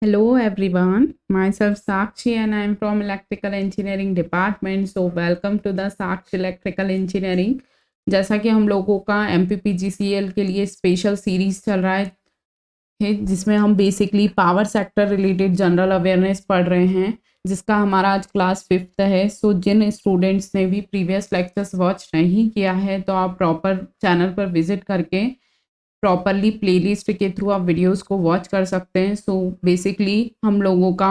Hello everyone, myself Sakshi and I am from Electrical Engineering Department. So welcome to the Sakshi Electrical Engineering. जैसा कि हम लोगों का MPPGCL के लिए स्पेशल सीरीज चल रहा है जिसमें हम basically power sector related general awareness पढ़ रहे हैं, जिसका हमारा आज क्लास 5th है। सो जिन स्टूडेंट्स ने भी प्रीवियस लेक्चर्स वॉच नहीं किया है तो आप प्रॉपर चैनल पर विजिट करके प्रॉपरली प्लेलिस्ट के थ्रू आप वीडियोस को वॉच कर सकते हैं। सो बेसिकली हम लोगों का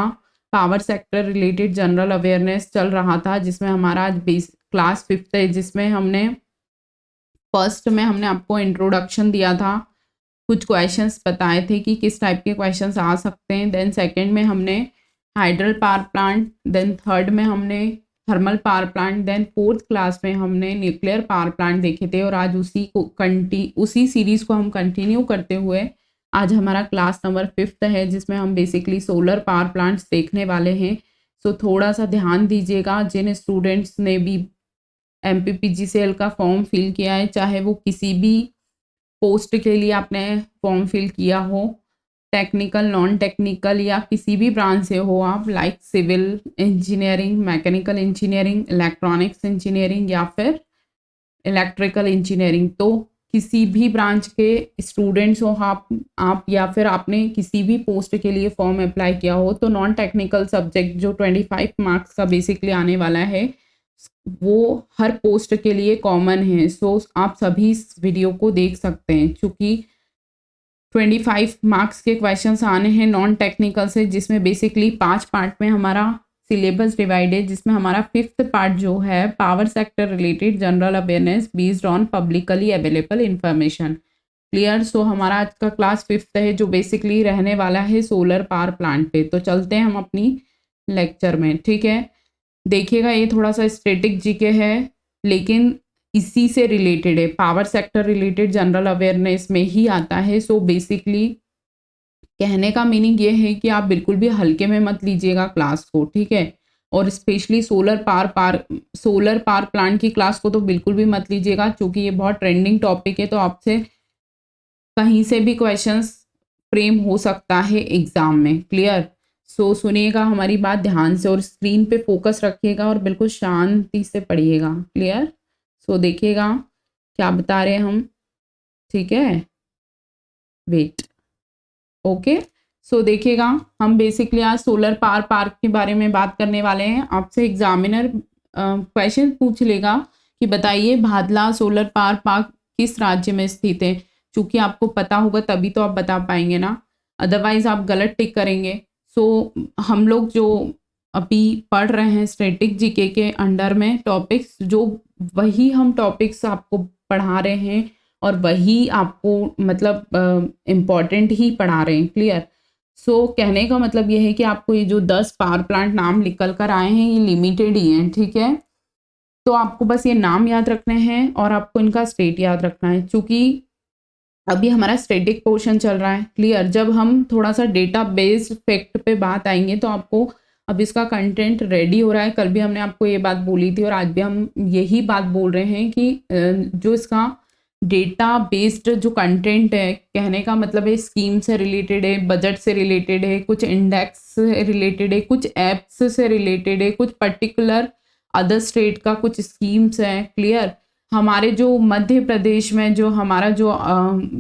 power sector related general awareness चल रहा था, जिसमें हमारा आज क्लास 5th है, जिसमें हमने फर्स्ट में हमने आपको इंट्रोडक्शन दिया था, कुछ क्वेश्चंस बताए थे कि किस टाइप के क्वेश्चंस आ सकते हैं। देन सेकंड में हमने hydel power plant, then third में हमने thermal power plant, then fourth class में हमने न्यूक्लियर पावर प्लांट देखे थे। और आज उसी सीरीज को हम कंटिन्यू करते हुए आज हमारा क्लास नंबर 5th है, जिसमें हम बेसिकली सोलर पावर प्लांट्स देखने वाले हैं। सो थोड़ा सा ध्यान दीजिएगा, जिन स्टूडेंट्स ने भी MPPGCL का फॉर्म फिल किया है, चाहे वो किसी भी पोस्ट के लिए आपने फॉर्म फिल किया हो, टेक्निकल, नॉन टेक्निकल या किसी भी ब्रांच से हो आप, like civil engineering, mechanical engineering, electronics engineering या फिर इलेक्ट्रिकल इंजीनियरिंग, तो किसी भी ब्रांच के स्टूडेंट्स हो आप या फिर आपने किसी भी पोस्ट के लिए फॉर्म अप्लाई किया हो, तो नॉन टेक्निकल सब्जेक्ट जो 25 मार्क्स का बेसिकली आने वाला है वो हर पोस्ट के लिए कॉमन है। सो आप सभी इस वीडियो को देख सकते हैं, क्योंकि 25 मार्क्स के क्वेश्चंस आने हैं नॉन टेक्निकल से, जिसमें बेसिकली 5 पार्ट में हमारा सिलेबस डिवाइड है, जिसमें हमारा 5th पार्ट जो है power sector related general awareness based on publicly available information. Clear? So हमारा आज का क्लास 5th है, जो बेसिकली रहने वाला है सोलर पावर प्लांट पे। तो चलते हैं हम अपनी लेक्चर में, ठीक है। देखिएगा, ये थोड़ा सा स्टैटिक जीके है, लेकिन इसी से रिलेटेड है, power sector related general awareness में ही आता है। सो बेसिकली कहने का मीनिंग ये है कि आप बिल्कुल भी हल्के में मत लीजिएगा क्लास को, ठीक है। और स्पेशली सोलर पावर प्लांट की क्लास को तो बिल्कुल भी मत लीजिएगा, क्योंकि ये बहुत ट्रेंडिंग टॉपिक है, तो आपसे कहीं से भी क्वेश्चंस फ्रेम हो सकता है एग्जाम में। क्लियर? सो सुनिएगा हमारी बात ध्यान से और स्क्रीन पे फोकस रखिएगा और बिल्कुल शांति से पढ़िएगा। क्लियर? सो देखिएगा क्या बता रहे हैं हम, ठीक है। Wait, okay. सो देखिएगा, हम बेसिकली आज सोलर पावर पार्क के बारे में बात करने वाले हैं। आपसे एग्जामिनर क्वेश्चन पूछ लेगा कि बताइए भादला सोलर पावर पार्क किस राज्य में स्थित है। चूंकि आपको पता होगा तभी तो आप बता पाएंगे ना, अदरवाइज आप गलत टिक करेंगे। सो हम लोग जो अभी पढ़ रहे हैं स्टैटिक जीके के अंडर में टॉपिक्स, जो वही हम टॉपिक्स आपको पढ़ा रहे हैं और वही आपको मतलब इम्पॉर्टेंट ही पढ़ा रहे हैं। क्लियर? सो कहने का मतलब ये है कि आपको ये जो 10 पावर प्लांट नाम निकल कर आए हैं, ये लिमिटेड ही हैं, ठीक है। तो आपको बस ये नाम याद रखने हैं और आपको इनका स्टेट याद रखना है, क्योंकि अभी हमारा स्टैटिक पोर्शन चल रहा है। क्लियर? जब हम थोड़ा सा डेटा बेस्ड फैक्ट पे बात आएंगे तो आपको अब इसका कंटेंट रेडी हो रहा है। कल भी हमने आपको ये बात बोली थी और आज भी हम यही बात बोल रहे हैं कि जो इसका डेटा बेस्ड जो कंटेंट है, कहने का मतलब है स्कीम से रिलेटेड है, बजट से रिलेटेड है, कुछ इंडेक्स से रिलेटेड है, कुछ एप्स से रिलेटेड है, कुछ पर्टिकुलर अदर स्टेट का कुछ स्कीम्स हैं। क्लियर? हमारे जो मध्य प्रदेश में जो हमारा जो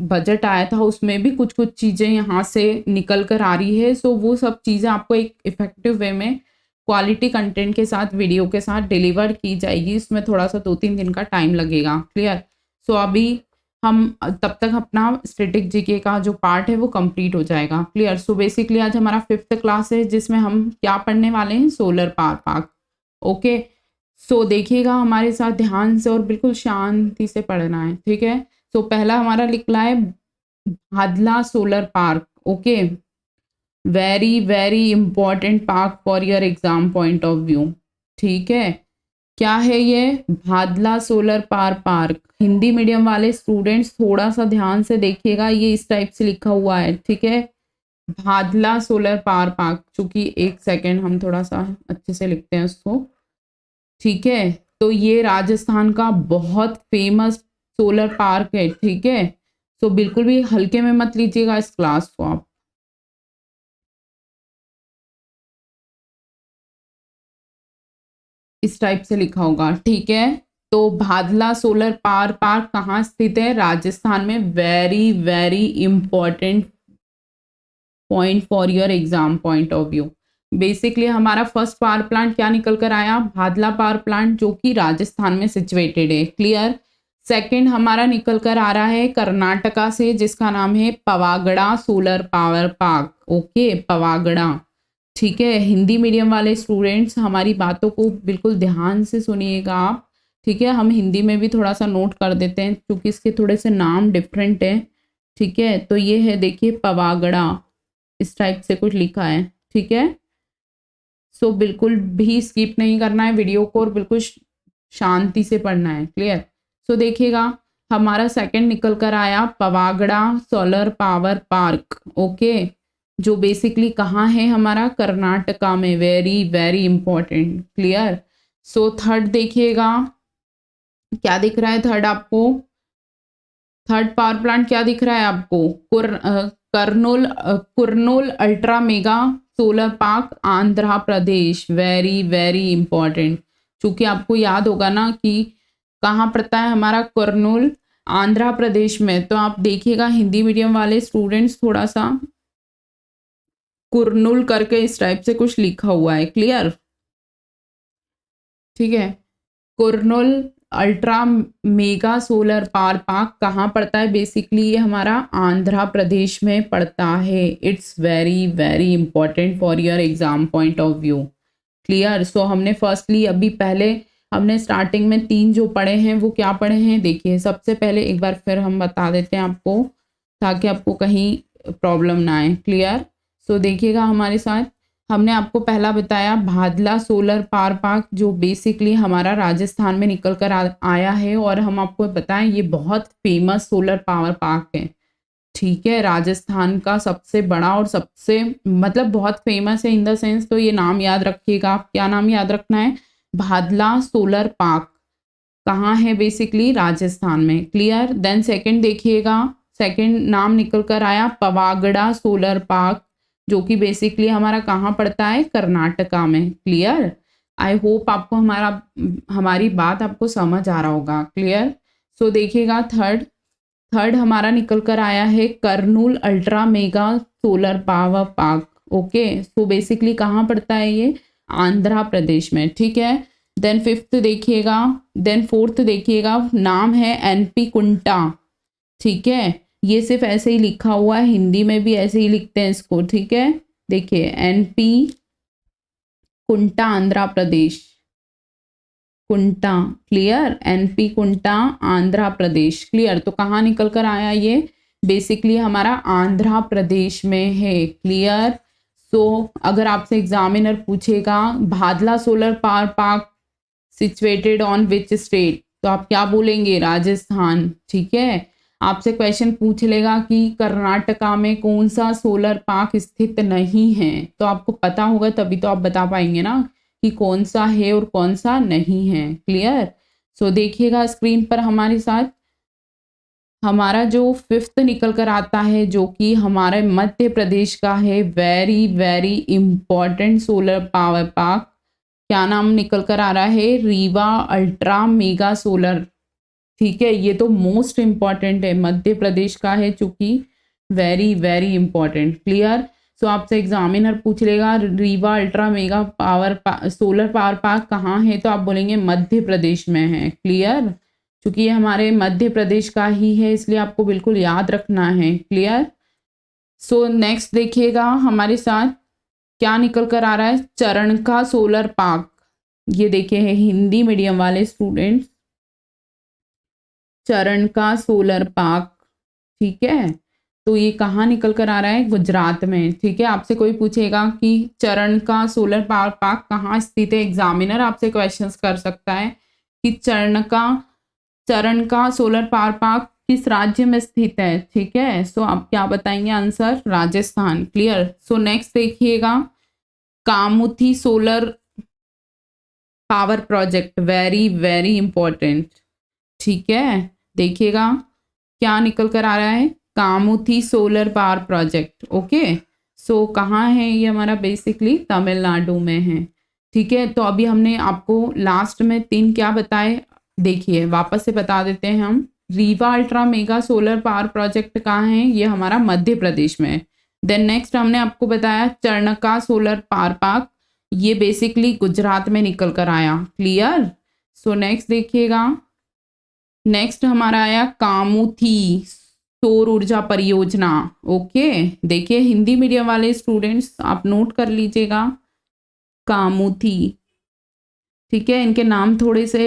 बजट आया था, उसमें भी कुछ कुछ चीज़ें यहाँ से निकल कर आ रही है। सो वो सब चीज़ें आपको एक इफेक्टिव वे में क्वालिटी कंटेंट के साथ वीडियो के साथ डिलीवर की जाएगी। इसमें थोड़ा सा 2-3 दिन का टाइम लगेगा। क्लियर? सो अभी हम तब तक अपना स्टैटिक जीके का जो पार्ट है वो कंप्लीट हो जाएगा। क्लियर? सो बेसिकली आज हमारा 5th क्लास है, जिसमें हम क्या पढ़ने वाले हैं, सोलर पावर पार्क। ओके। सो देखिएगा हमारे साथ ध्यान से और बिल्कुल शांति से पढ़ना है, ठीक है। सो पहला हमारा लिखना है Bhadla solar park. Okay, very very important park for your exam point of view, ठीक है। क्या है ये? Bhadla solar power park. Hindi medium वाले स्टूडेंट्स थोड़ा सा ध्यान से देखिएगा, ये इस टाइप से लिखा हुआ है, ठीक है। भादला सोलर पावर पार्क, चूंकि एक सेकेंड हम थोड़ा सा अच्छे से लिखते हैं उसको, ठीक है। तो ये राजस्थान का बहुत फेमस सोलर पार्क है, ठीक है। तो बिल्कुल भी हल्के में मत लीजिएगा इस क्लास को आप। इस टाइप से लिखा होगा, ठीक है। तो भादला सोलर पावर पार्क कहाँ स्थित है? राजस्थान में। Very very important point for your exam point of view. Basically हमारा फर्स्ट पावर प्लांट क्या निकल कर आया? भादला पावर प्लांट, जो कि राजस्थान में सिचुएटेड है। क्लियर। सेकंड हमारा निकल कर आ रहा है कर्नाटका से, जिसका नाम है पवागड़ा सोलर पावर पार्क। ओके, पवागड़ा, ठीक है। हिंदी मीडियम वाले स्टूडेंट्स हमारी बातों को बिल्कुल ध्यान से सुनिएगा आप, ठीक है। हम हिंदी में भी थोड़ा सा नोट कर देते हैं क्योंकि इसके थोड़े से नाम डिफरेंट है, ठीक है। तो ये है, देखिए, पवागड़ा, इस टाइप से कुछ लिखा है, ठीक है। सो बिल्कुल भी स्किप नहीं करना है वीडियो को और बिल्कुल शांति से पढ़ना है। क्लियर। सो देखिएगा, हमारा सेकंड निकल कर आया पवागड़ा सोलर पावर पार्क। ओके, जो बेसिकली कहाँ है? हमारा कर्नाटका में। Very very important. Clear. So third देखिएगा, क्या दिख रहा है थर्ड आपको? थर्ड पावर प्लांट क्या दिख रहा है आपको? Kurnool ultra mega solar park, Andhra Pradesh. Very very important, क्योंकि आपको याद होगा ना कि कहाँ पड़ता है हमारा कुर्नूल? आंध्र प्रदेश में। तो आप देखिएगा हिंदी मीडियम वाले स्टूडेंट्स, थोड़ा सा कुर्नूल करके इस टाइप से कुछ लिखा हुआ है। क्लियर, ठीक है। Kurnool ultra mega solar power park कहाँ पड़ता है? बेसिकली ये हमारा आंध्र प्रदेश में पड़ता है। It's very very important for your exam point of view. Clear. So हमने फर्स्टली अभी पहले हमने स्टार्टिंग में 3 जो पढ़े हैं वो क्या पढ़े हैं? देखिए, सबसे पहले एक बार फिर हम बता देते हैं आपको, ताकि आपको कहीं प्रॉब्लम ना आए। क्लियर। सो देखिएगा हमारे साथ, हमने आपको पहला बताया भादला सोलर पावर पार्क, जो बेसिकली हमारा राजस्थान में निकल कर आया है। और हम आपको बताएं ये बहुत फेमस सोलर पावर पार्क है, ठीक है। राजस्थान का सबसे बड़ा और सबसे मतलब बहुत फेमस है इन द सेंस। तो ये नाम याद रखिएगा आप। क्या नाम याद रखना है? भादला सोलर पार्क कहाँ है? बेसिकली राजस्थान में। क्लियर। देन सेकंड देखिएगा, सेकंड नाम निकल कर आया पवागड़ा सोलर पार्क, जो कि बेसिकली हमारा कहाँ पड़ता है? कर्नाटका में। क्लियर। आई होप आपको हमारी बात आपको समझ आ रहा होगा। क्लियर। सो देखिएगा थर्ड हमारा निकल कर आया है Kurnool ultra mega solar power park. Okay, so basically कहाँ पड़ता है ये? आंध्र प्रदेश में, ठीक है। देन फिफ्थ देखिएगा, देन फोर्थ देखिएगा, नाम है एनपी कुंटा, ठीक है। ये सिर्फ ऐसे ही लिखा हुआ है, हिंदी में भी ऐसे ही लिखते हैं इसको, ठीक है। देखिए, एनपी कुंटा, आंध्र प्रदेश, कुंटा। क्लियर। एनपी कुंटा, आंध्र प्रदेश। क्लियर। तो कहाँ निकल कर आया ये? बेसिकली हमारा आंध्र प्रदेश में है। क्लियर। सो अगर आपसे एग्जामिनर पूछेगा Bhadla solar power park situated on which state, तो आप क्या बोलेंगे? राजस्थान, ठीक है। आपसे क्वेश्चन पूछ लेगा कि कर्नाटका में कौन सा सोलर पार्क स्थित नहीं है, तो आपको पता होगा, तभी तो आप बता पाएंगे ना कि कौन सा है और कौन सा नहीं है। क्लियर। सो देखिएगा स्क्रीन पर हमारे साथ, हमारा जो फिफ्थ निकल कर आता है, जो कि हमारे मध्य प्रदेश का है। Very very important solar power park. क्या नाम निकल कर आ रहा है? रीवा अल्ट्रा मेगा सोलर, ठीक है। ये तो मोस्ट इम्पॉर्टेंट है, मध्य प्रदेश का है, चूंकि वेरी वेरी इंपॉर्टेंट। क्लियर। सो आपसे एग्जामिनर पूछ लेगा Rewa ultra mega solar power park कहाँ है, तो आप बोलेंगे मध्य प्रदेश में है। क्लियर। क्योंकि ये हमारे मध्य प्रदेश का ही है, इसलिए आपको बिल्कुल याद रखना है। क्लियर। सो नेक्स्ट देखिएगा हमारे साथ, क्या निकल कर आ रहा है? चरण का सोलर पार्क। ये देखिए है हिंदी मीडियम वाले स्टूडेंट्स, चरण का सोलर पार्क, ठीक है। तो ये कहाँ निकल कर आ रहा है? गुजरात में, ठीक है। आपसे कोई पूछेगा कि चरण का सोलर पावर पार्क कहाँ स्थित है, एग्जामिनर आपसे क्वेश्चंस कर सकता है कि चरण का सोलर पावर पार्क किस राज्य में स्थित है, ठीक है। सो आप क्या बताएंगे? Answer Rajasthan. Clear. So next देखिएगा, Kamuthi solar power project, very very important, ठीक है। देखिएगा क्या निकल कर आ रहा है? Kamuthi solar power project. Okay, so कहाँ है ये? हमारा बेसिकली तमिलनाडु में है, ठीक है। तो अभी हमने आपको लास्ट में 3 क्या बताए, देखिए वापस से बता देते हैं हम। Rewa ultra mega solar power project कहाँ है, ये हमारा मध्य प्रदेश में है। देन नेक्स्ट हमने आपको बताया चरणका सोलर पावर पार्क, ये बेसिकली गुजरात में निकल कर आया। क्लियर। सो नेक्स्ट देखिएगा, नेक्स्ट हमारा आया कामुथी सौर ऊर्जा परियोजना। ओके, देखिए हिंदी मीडियम वाले स्टूडेंट्स आप नोट कर लीजिएगा, कामुथी। ठीक है, इनके नाम थोड़े से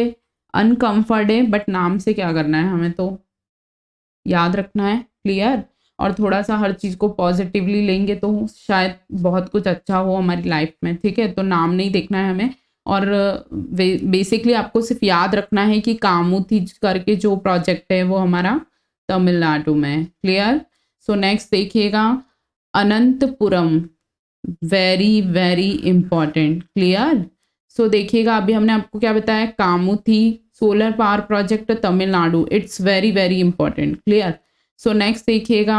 अनकम्फर्ट है, बट नाम से क्या करना है, हमें तो याद रखना है। क्लियर। और थोड़ा सा हर चीज़ को पॉजिटिवली लेंगे तो शायद बहुत कुछ अच्छा हो हमारी लाइफ में। ठीक है, तो नाम नहीं देखना है हमें, और बेसिकली आपको सिर्फ याद रखना है कि कामुथी करके जो प्रोजेक्ट है वो हमारा तमिलनाडु में। क्लियर। सो नेक्स्ट देखिएगा Anantapuram, very very important. Clear. So देखिएगा अभी हमने आपको क्या बताया, Kamuthi solar power project Tamil Nadu, it's very very important. Clear. So next देखिएगा,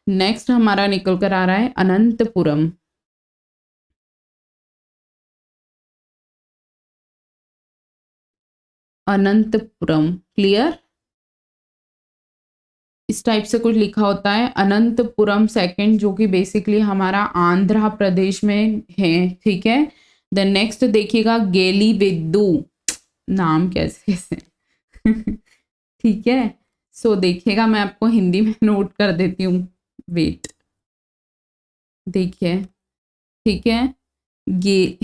नेक्स्ट हमारा निकल कर आ रहा है अनंतपुरम। अनंतपुरम। क्लियर। इस टाइप से कुछ लिखा होता है अनंतपुरम सेकंड, जो कि बेसिकली हमारा आंध्र प्रदेश में है। ठीक है। देन नेक्स्ट देखिएगा गेली विद्दू, नाम कैसे कैसे ठीक है। सो देखिएगा मैं आपको हिंदी में नोट कर देती हूँ, वेट, देखिए। ठीक है, गे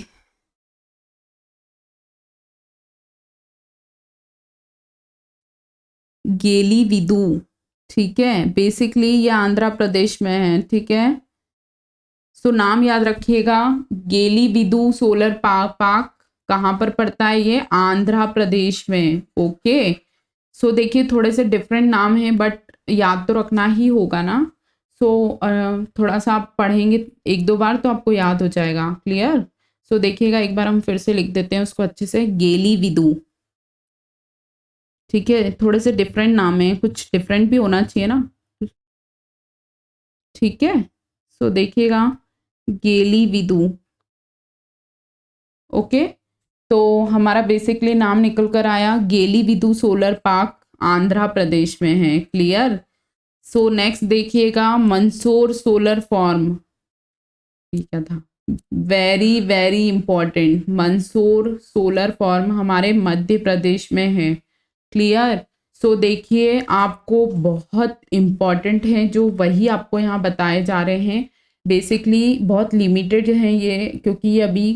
गेली विदू। ठीक है, बेसिकली ये आंध्र प्रदेश में है। ठीक है, सो नाम याद रखिएगा, गेली विदू सोलर पार्क कहाँ पर पड़ता है, ये आंध्र प्रदेश में। ओके। सो देखिए थोड़े से डिफरेंट नाम हैं, बट याद तो रखना ही होगा ना। सो थोड़ा सा आप पढ़ेंगे 1-2 बार तो आपको याद हो जाएगा। क्लियर। सो देखिएगा एक बार हम फिर से लिख देते हैं उसको अच्छे से, गेली विदू। ठीक है, थोड़े से डिफरेंट नाम है, कुछ डिफरेंट भी होना चाहिए ना। ठीक है। सो देखिएगा गेली विदू। ओके, तो हमारा बेसिकली नाम निकल कर आया गेली विदू सोलर पार्क, आंध्र प्रदेश में है। क्लियर। सो नेक्स्ट देखिएगा मंदसौर सोलर फॉर्म, क्या था, very very important, Mandsaur solar form हमारे मध्य प्रदेश में है। क्लियर। सो देखिए आपको बहुत इम्पॉर्टेंट है जो वही आपको यहाँ बताए जा रहे हैं। बेसिकली बहुत लिमिटेड हैं ये, क्योंकि ये अभी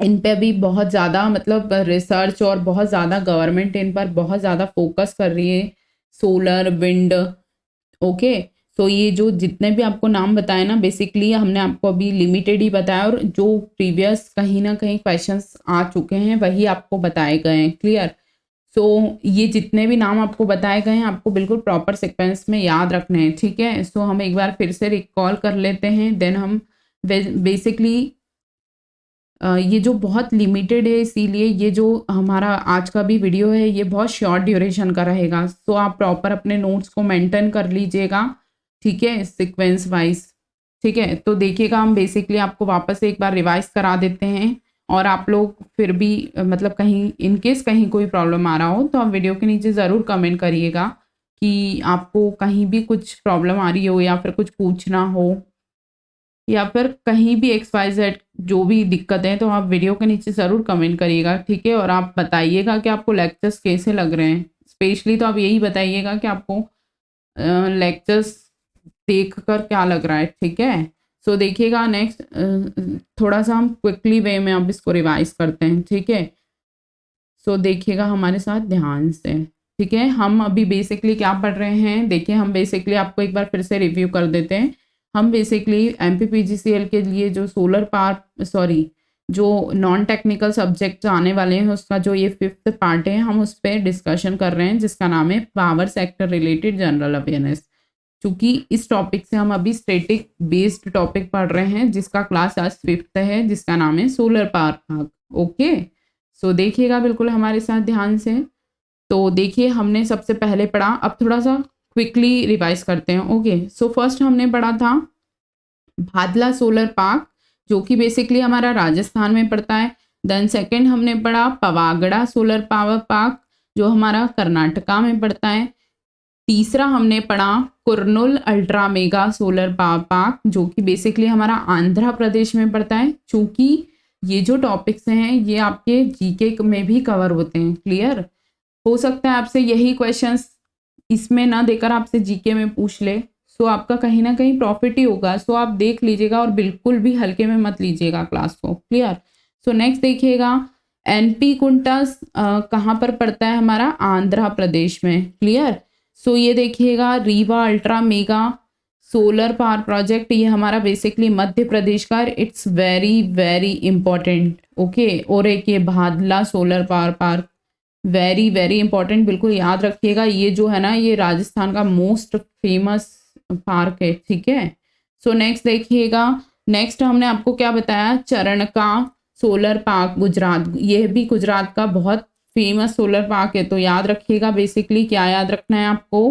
इन पे भी बहुत ज़्यादा मतलब रिसर्च और बहुत ज़्यादा गवर्नमेंट इन पर बहुत ज़्यादा फोकस कर रही है, सोलर विंड। ओके। सो ये जो जितने भी आपको नाम बताए ना, बेसिकली हमने आपको अभी लिमिटेड ही बताया, और जो प्रीवियस कहीं ना कहीं क्वेश्चंस आ चुके हैं वही आपको बताए गए हैं। क्लियर। सो ये जितने भी नाम आपको बताए गए हैं आपको बिल्कुल प्रॉपर सीक्वेंस में याद रखने हैं। ठीक है। सो हम एक बार फिर से रिकॉल कर लेते हैं, देन हम बेसिकली ये जो बहुत लिमिटेड है, इसीलिए ये जो हमारा आज का भी वीडियो है ये बहुत शॉर्ट ड्यूरेशन का रहेगा। सो आप प्रॉपर अपने नोट्स को मेंटेन कर लीजिएगा। ठीक है, सीक्वेंस वाइज। ठीक है, तो देखिएगा हम बेसिकली आपको वापस से एक बार रिवाइज करा देते हैं, और आप लोग फिर भी मतलब कहीं इनकेस कहीं कोई प्रॉब्लम आ रहा हो तो आप वीडियो के नीचे ज़रूर कमेंट करिएगा कि आपको कहीं भी कुछ प्रॉब्लम आ रही हो, या फिर कुछ पूछना हो, या फिर कहीं भी XYZ जो भी दिक्कत है, तो आप वीडियो के नीचे ज़रूर कमेंट करिएगा। ठीक है, और आप बताइएगा कि आपको लेक्चर्स कैसे लग रहे हैं। स्पेशली तो आप यही बताइएगा कि आपको लेक्चर्स देख कर क्या लग रहा है। ठीक है। सो देखिएगा नेक्स्ट थोड़ा सा हम क्विकली वे में अब इसको रिवाइज करते हैं। ठीक है। सो देखिएगा हमारे साथ ध्यान से। ठीक है, हम अभी बेसिकली क्या पढ़ रहे हैं, देखिए हम बेसिकली आपको एक बार फिर से रिव्यू कर देते हैं। हम बेसिकली MPPGCL के लिए जो सोलर पावर जो नॉन टेक्निकल सब्जेक्ट आने वाले हैं उसका जो ये 5th पार्ट है, हम उस पर डिस्कशन कर रहे हैं, जिसका नाम है power sector related general awareness. क्योंकि इस टॉपिक से हम अभी स्टैटिक बेस्ड टॉपिक पढ़ रहे हैं, जिसका क्लास आज 5th है, जिसका नाम है सोलर पावर भाग। ओके। सो देखिएगा बिल्कुल हमारे साथ ध्यान से। तो देखिए हमने सबसे पहले पढ़ा, अब थोड़ा सा क्विकली रिवाइज करते हैं। ओके। सो फर्स्ट हमने पढ़ा था भादला सोलर पार्क, जो कि बेसिकली हमारा राजस्थान में पड़ता है। देन सेकंड हमने पढ़ा पवागड़ा सोलर पावर पार्क जो हमारा कर्नाटका में पड़ता है। तीसरा हमने पढ़ा Kurnool ultra mega solar power park जो कि बेसिकली हमारा आंध्र प्रदेश में पड़ता है। चूंकि ये जो टॉपिक्स हैं ये आपके जीके में भी कवर होते हैं। क्लियर? हो सकता है आपसे यही क्वेश्चंस इसमें ना देकर आपसे जीके में पूछ ले, सो आपका कहीं ना कहीं प्रॉफिट ही होगा। सो आप देख लीजिएगा और बिल्कुल भी हल्के में मत लीजिएगा क्लास को। क्लियर? सो नेक्स्ट देखिएगा एनपी कुंटास कहाँ पर पड़ता है? हमारा आंध्र प्रदेश में। क्लियर? सो ये देखिएगा Rewa ultra mega solar power project ये हमारा बेसिकली मध्य प्रदेश का, it's very very important. Okay, और एक ये Bhadla solar power park very very important, बिल्कुल याद रखिएगा। ये जो है ना ये राजस्थान का मोस्ट फेमस पार्क है। ठीक है? सो नेक्स्ट देखिएगा, नेक्स्ट हमने आपको क्या बताया? चरण का सोलर पार्क गुजरात, ये भी गुजरात का बहुत फेमस सोलर पार्क है। तो याद रखिएगा बेसिकली क्या याद रखना है आपको?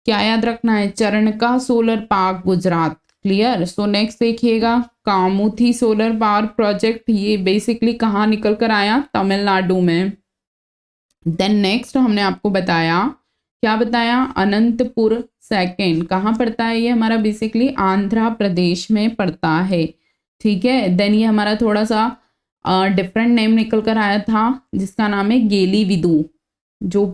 क्या याद रखना है? चरण का solar park Gujarat. Clear? So next देखिएगा कामुथी सोलर पावर प्रोजेक्ट, ये बेसिकली कहाँ निकल कर आया? तमिलनाडु में। देन नेक्स्ट हमने आपको बताया, क्या बताया? अनंतपुर सेकंड कहाँ पड़ता है? ये हमारा बेसिकली आंध्र प्रदेश में पड़ता है। ठीक है? देन ये हमारा थोड़ा सा डिफरेंट नेम निकल कर आया था जिसका नाम है गेलीविदु, जो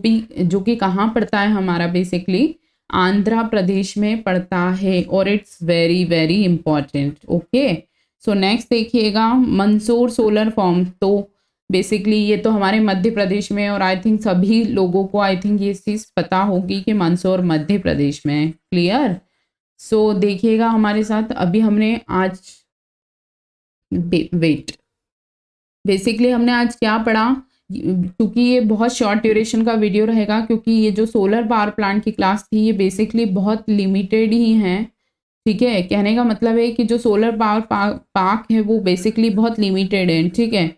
कि कहाँ पड़ता है? हमारा बेसिकली आंध्र प्रदेश में पड़ता है और it's very very important. Okay, so next देखिएगा मंदसौर सोलर फॉर्म, तो बेसिकली ये तो हमारे मध्य प्रदेश में, और आई थिंक सभी लोगों को आई थिंक ये चीज़ पता होगी कि मंदसौर मध्य प्रदेश में है। क्लियर? सो देखिएगा हमारे साथ अभी हमने आज वेट बेसिकली हमने आज क्या पढ़ा? क्योंकि ये बहुत शॉर्ट ड्यूरेशन का वीडियो रहेगा, क्योंकि ये जो सोलर पावर प्लांट की क्लास थी ये बेसिकली बहुत लिमिटेड ही है। ठीक है? कहने का मतलब है कि जो सोलर पावर पार्क है वो बेसिकली बहुत लिमिटेड है। ठीक है?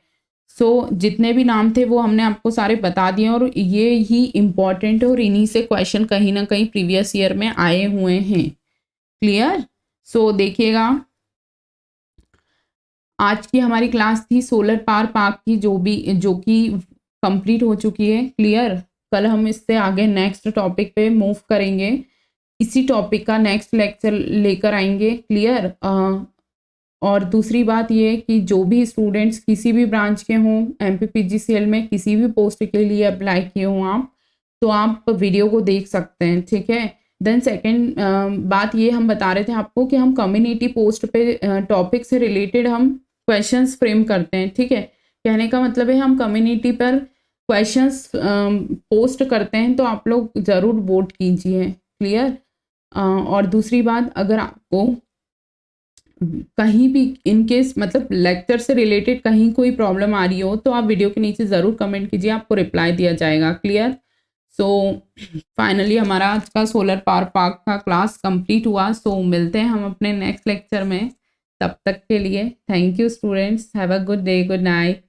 सो जितने भी नाम थे वो हमने आपको सारे बता दिए और ये ही इम्पॉर्टेंट है और इन्हीं से क्वेश्चन कहीं ना कहीं प्रीवियस ईयर में आए हुए हैं। क्लियर? सो देखिएगा आज की हमारी क्लास थी सोलर पावर पार्क की, जो कि कंप्लीट हो चुकी है। क्लियर? कल हम इससे आगे नेक्स्ट टॉपिक पे मूव करेंगे, इसी टॉपिक का नेक्स्ट लेक्चर लेकर आएंगे। क्लियर? और दूसरी बात ये कि जो भी स्टूडेंट्स किसी भी ब्रांच के हों, MPPGCL में किसी भी पोस्ट के लिए अप्लाई किए हों आप, तो आप वीडियो को देख सकते हैं। ठीक है? देन सेकंड बात ये हम बता रहे थे आपको कि हम कम्युनिटी पोस्ट पे टॉपिक से रिलेटेड हम क्वेश्चंस फ्रेम करते हैं। ठीक है? कहने का मतलब है हम कम्युनिटी पर क्वेश्चंस पोस्ट करते हैं, तो आप लोग ज़रूर वोट कीजिए। क्लियर? और दूसरी बात, अगर आपको कहीं भी इन केस मतलब लेक्चर से रिलेटेड कहीं कोई प्रॉब्लम आ रही हो तो आप वीडियो के नीचे ज़रूर कमेंट कीजिए, आपको रिप्लाई दिया जाएगा। क्लियर? सो फाइनली हमारा आज का सोलर पावर पार्क का क्लास कंप्लीट हुआ। सो मिलते हैं हम अपने नेक्स्ट लेक्चर में, तब तक के लिए thank you students, have a good day, good night.